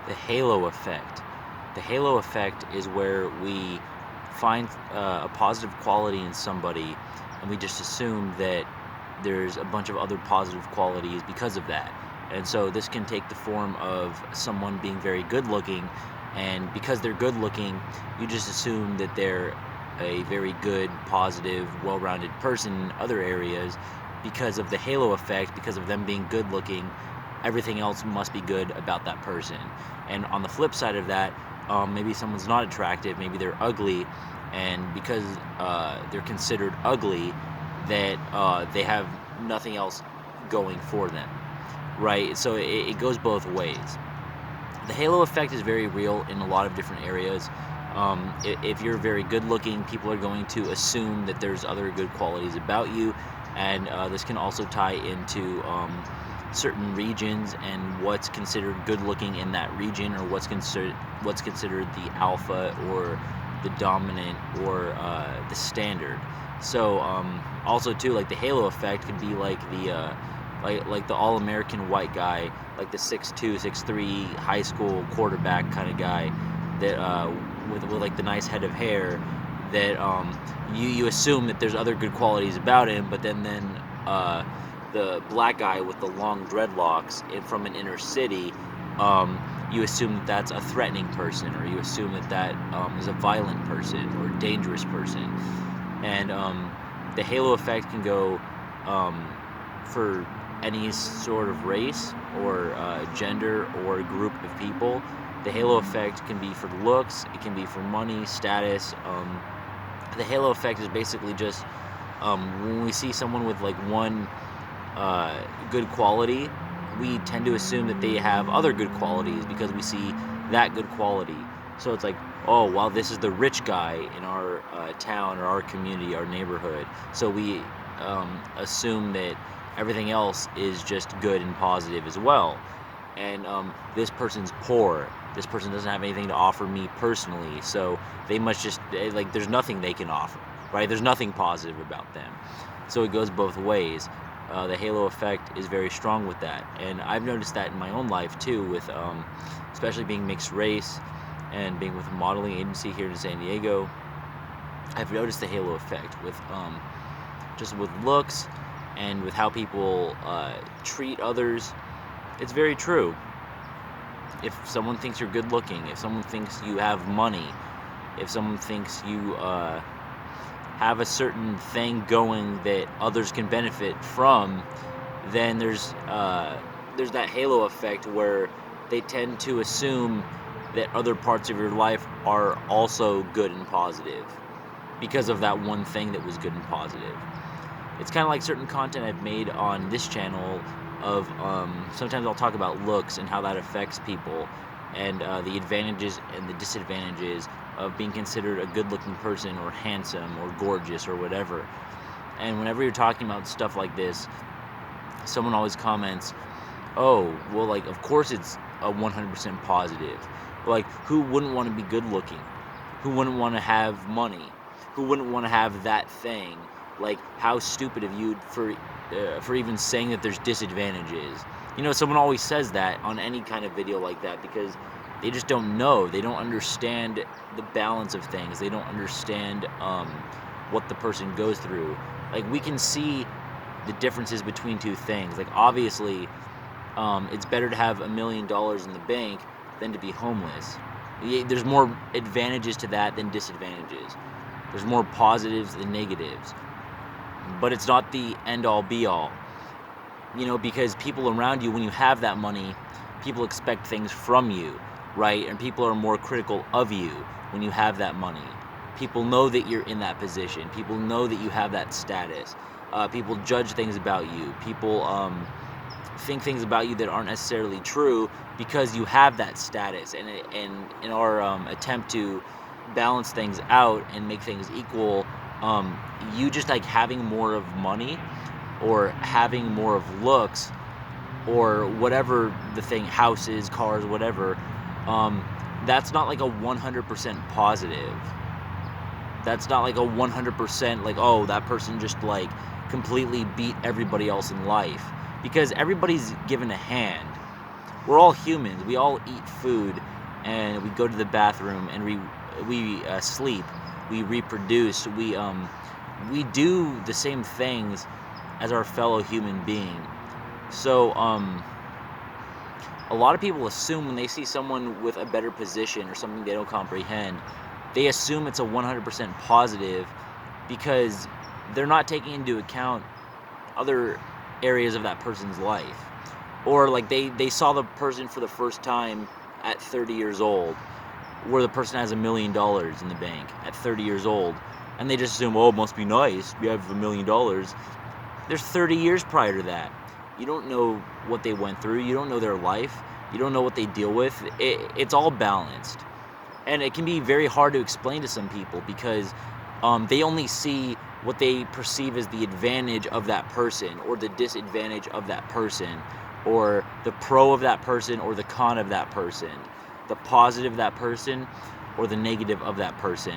The halo effect. The halo effect is where we find a positive quality in somebody, and we just assume that there's a bunch of other positive qualities because of that. And so this can take the form of someone being very good looking, and because they're good looking, you just assume that they're a very good, positive, well-rounded person in other areas because of the halo effect, because of them being good looking. Everything else must be good about that person. And on the flip side of that, maybe someone's not attractive, maybe they're ugly, and because they're considered ugly, that they have nothing else going for them, right? So it goes both ways. The halo effect is very real in a lot of different areas. If you're very good looking, people are going to assume that there's other good qualities about you, and this can also tie into certain regions and what's considered good looking in that region, or what's considered the alpha or the dominant or the standard. So also too, like the halo effect could be like the like the all-American white guy, like the 6'2", 6'3" high school quarterback kind of guy that with like the nice head of hair, that you assume that there's other good qualities about him, but then the black guy with the long dreadlocks from an inner city, you assume that that's a threatening person, or you assume that that is a violent person or a dangerous person. And the halo effect can go for any sort of race or gender or group of people. The halo effect can be for looks, it can be for money, status. The halo effect is basically just when we see someone with like one good quality, we tend to assume that they have other good qualities because we see that good quality. So it's like, oh, well, this is the rich guy in our town or our community, our neighborhood. So we assume that everything else is just good and positive as well. And this person's poor. This person doesn't have anything to offer me personally. So they must just, like, there's nothing they can offer, right? There's nothing positive about them. So it goes both ways. The halo effect is very strong with that. And I've noticed that in my own life too, with especially being mixed race and being with a modeling agency here in San Diego. I've noticed the halo effect with just with looks and with how people treat others. It's very true. If someone thinks you're good looking, if someone thinks you have money, if someone thinks you have a certain thing going that others can benefit from, then there's that halo effect where they tend to assume that other parts of your life are also good and positive because of that one thing that was good and positive. It's kind of like certain content I've made on this channel of sometimes I'll talk about looks and how that affects people, and the advantages and the disadvantages of being considered a good-looking person or handsome or gorgeous or whatever. And whenever you're talking about stuff like this, someone always comments, oh, well, like, of course it's a 100% positive. Like, who wouldn't want to be good-looking? Who wouldn't want to have money? Who wouldn't want to have that thing? Like, how stupid of you for even saying that there's disadvantages. You know, someone always says that on any kind of video like that because they just don't know. They don't understand the balance of things. They don't understand what the person goes through. Like, we can see the differences between two things. Like, obviously, it's better to have $1 million in the bank than to be homeless. There's more advantages to that than disadvantages. There's more positives than negatives. But it's not the end-all be-all. You know, because people around you, when you have that money, people expect things from you, right? And people are more critical of you when you have that money. People know that you're in that position. People know that you have that status. People judge things about you. People think things about you that aren't necessarily true because you have that status. And in our attempt to balance things out and make things equal, you just like having more of money or having more of looks or whatever the thing, houses, cars, whatever, that's not like a 100% positive. That's not like a 100% like, oh, that person just like completely beat everybody else in life, because everybody's given a hand. we're all humans. We all eat food, and we go to the bathroom, and we sleep, we reproduce, we do the same things as our fellow human being. So a lot of people assume when they see someone with a better position or something they don't comprehend, they assume it's a 100% positive because they're not taking into account other areas of that person's life. Or like they saw the person for the first time at 30 years old, where the person has $1 million in the bank at 30 years old, and they just assume, oh, it must be nice, we have $1 million. There's 30 years prior to that. You don't know what they went through, you don't know their life, you don't know what they deal with. It's all balanced. And it can be very hard to explain to some people because they only see what they perceive as the advantage of that person or the disadvantage of that person, or the pro of that person or the con of that person, the positive of that person or the negative of that person.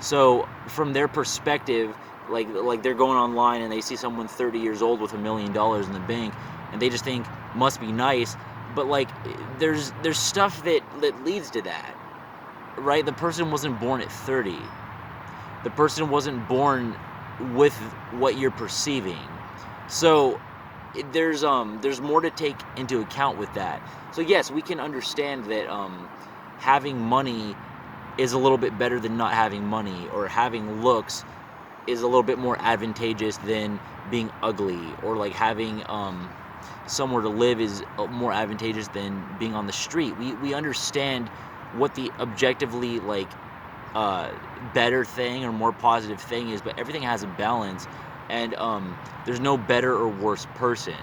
So from their perspective, like they're going online and they see someone 30 years old with $1 million in the bank, and they just think must be nice. But like there's stuff that leads to that, right? The person wasn't born at 30. The person wasn't born with what you're perceiving. So there's more to take into account with that. So yes, we can understand that having money is a little bit better than not having money, or having looks is a little bit more advantageous than being ugly, or like having somewhere to live is more advantageous than being on the street. We understand what the objectively like better thing or more positive thing is, but everything has a balance, and there's no better or worse person.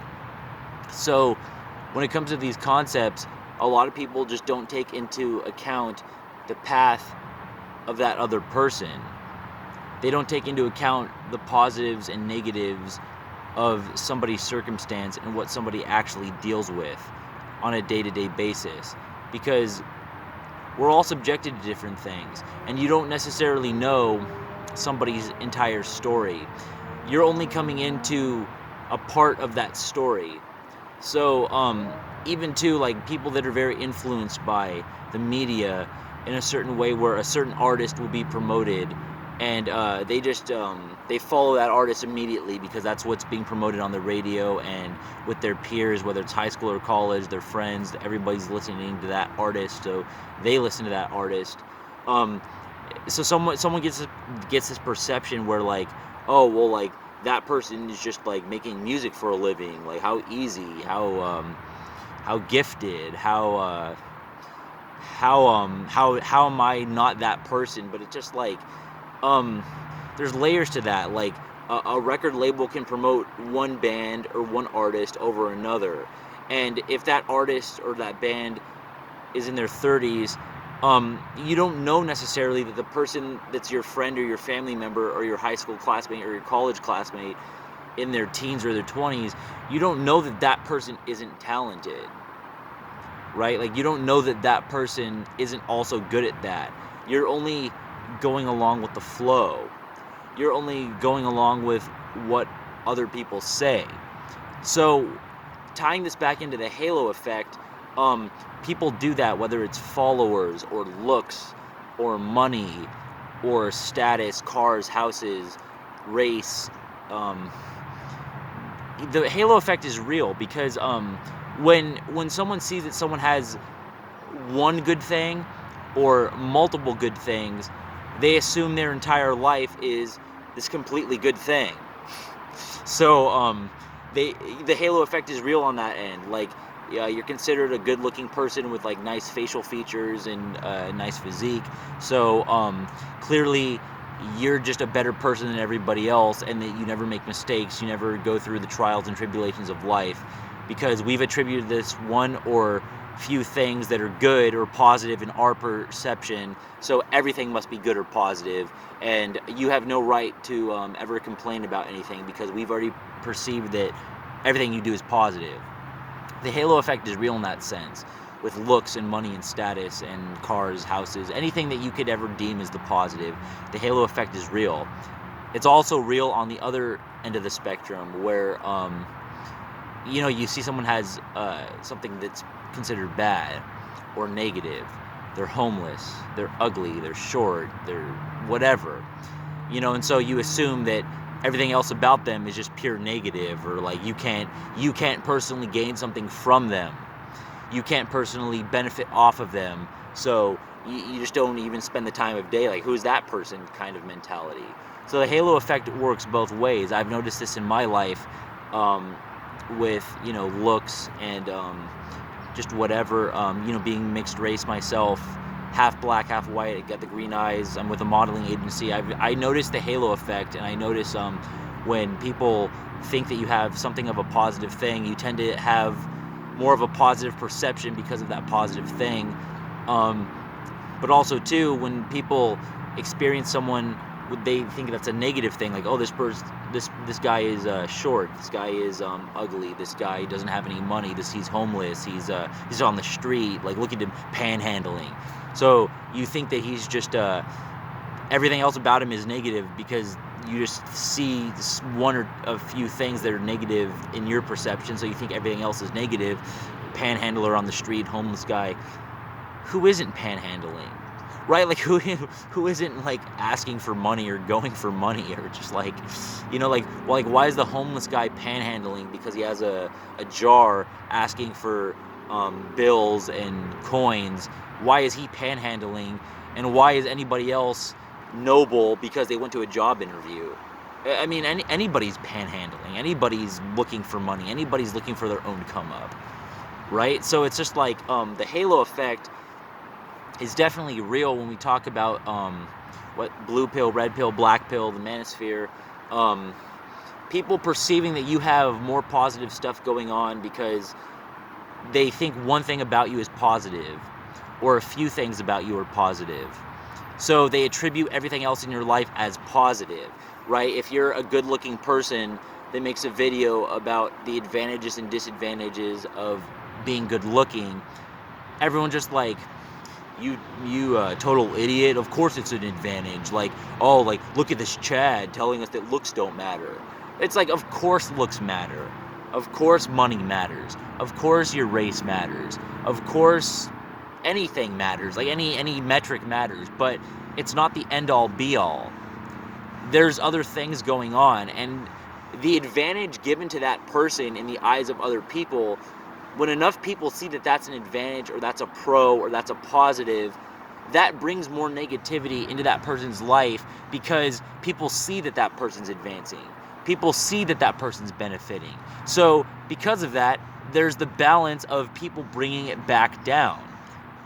So when it comes to these concepts, a lot of people just don't take into account the path of that other person. They don't take into account the positives and negatives of somebody's circumstance and what somebody actually deals with on a day-to-day basis, because we're all subjected to different things, and you don't necessarily know somebody's entire story. You're only coming into a part of that story. So even to like people that are very influenced by the media in a certain way, where a certain artist will be promoted, and they just they follow that artist immediately because that's what's being promoted on the radio and with their peers, whether it's high school or college, their friends, everybody's listening to that artist, so they listen to that artist. So someone gets this perception where like, oh well, like that person is just like making music for a living, like how easy, how gifted, how am I not that person? But it's just like there's layers to that. Like a record label can promote one band or one artist over another, and if that artist or that band is in their 30s, you don't know necessarily that the person that's your friend or your family member or your high school classmate or your college classmate in their teens or their 20s, you don't know that that person isn't talented, right? Like you don't know that that person isn't also good at that. You're only going along with the flow. You're only going along with what other people say. So tying this back into the halo effect, people do that, whether it's followers or looks or money or status, cars, houses, race. The halo effect is real because when someone sees that someone has one good thing or multiple good things, they assume their entire life is this completely good thing. So the halo effect is real on that end. Like you're considered a good-looking person with like nice facial features and nice physique. So clearly you're just a better person than everybody else, and that you never make mistakes. You never go through the trials and tribulations of life, because we've attributed this one or few things that are good or positive in our perception. So everything must be good or positive, and you have no right to ever complain about anything because we've already perceived that everything you do is positive. The halo effect is real in that sense, with looks and money and status and cars, houses, anything that you could ever deem as the positive. The halo effect is real. It's also real on the other end of the spectrum, where you see someone has something that's considered bad or negative. They're homeless, they're ugly, they're short, they're whatever. And so you assume that everything else about them is just pure negative, or like you can't personally gain something from them. You can't personally benefit off of them. So you just don't even spend the time of day like, who's that person kind of mentality. So the halo effect works both ways. I've noticed this in my life, with looks and just whatever, being mixed race myself, half black, half white. I got the green eyes. I'm with a modeling agency. I noticed the halo effect, and I notice when people think that you have something of a positive thing, you tend to have more of a positive perception because of that positive thing. But also too, when people experience someone, they think that's a negative thing, like, oh, this guy is short, this guy is ugly, this guy doesn't have any money, he's homeless, he's on the street, like, look at him panhandling. So you think that he's just everything else about him is negative because you just see one or a few things that are negative in your perception, so you think everything else is negative. Panhandler on the street, homeless guy. Who isn't panhandling? Right? Like, who isn't like asking for money or going for money, or just like, why is the homeless guy panhandling because he has a jar asking for bills and coins? Why is he panhandling? And why is anybody else noble because they went to a job interview? I mean, anybody's panhandling, anybody's looking for money, anybody's looking for their own come up, right? So it's just like, the halo effect is definitely real when we talk about what blue pill, red pill, black pill, the manosphere. People perceiving that you have more positive stuff going on because they think one thing about you is positive, or a few things about you are positive. So they attribute everything else in your life as positive, right? If you're a good-looking person that makes a video about the advantages and disadvantages of being good-looking, everyone just like, you total idiot, of course it's an advantage. Like, oh, like, look at this Chad telling us that looks don't matter. It's like, of course looks matter. Of course money matters. Of course your race matters. Of course anything matters. Like, any metric matters, but it's not the end-all be-all. There's other things going on, and the advantage given to that person in the eyes of other people, when enough people see that that's an advantage, or that's a pro, or that's a positive, that brings more negativity into that person's life, because people see that that person's advancing. People see that that person's benefiting. So because of that, there's the balance of people bringing it back down.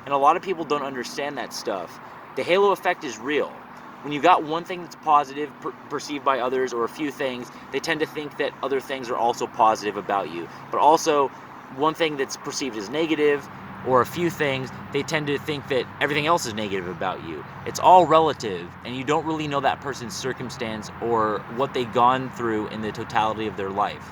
And a lot of people don't understand that stuff. The halo effect is real. When you got one thing that's positive, perceived by others, or a few things, they tend to think that other things are also positive about you. But also, one thing that's perceived as negative, or a few things, they tend to think that everything else is negative about you. It's all relative, and you don't really know that person's circumstance or what they've gone through in the totality of their life.